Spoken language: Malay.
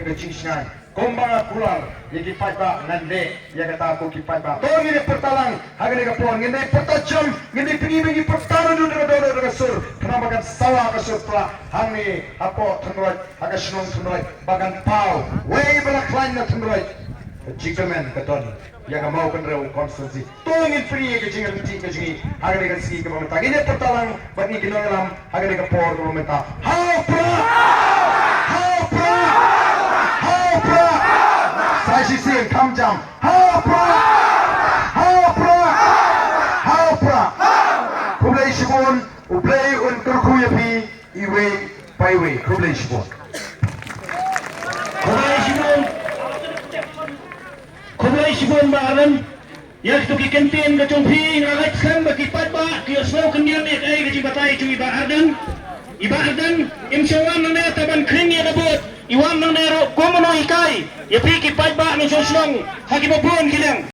kecingsingan kumbang kular yang kipat ba ngande yang kata aku kipat ba to ngini pertalang haga ni kapon ngini pertajam ngini pingi pertaran dulu dengan sur kenapa kan sawa ke sur telah hani apa tenroy haga senong tenroy bagan pau way balak lain na tenroy jikamen katon yang mau kenrau konstansi tongin free ke jingan ti ke jingi haga ni kasi ke mamenta ini pertalang bani kinolam haga ni kapor ke mamenta how pra saya sih kamjam how pra kublai shibon ublai un kurkuyapi iwe paiwe kublai shibon baaran yak tu ki kentin ka chong phi ngalat sam ba ki pat ba ki slow kendian ek ai ka jibatai chu ibadan imshawan na taban kring ya dabot iwan na nero komono ikai ya phi ki pat ba ni so slong hakibabon kilang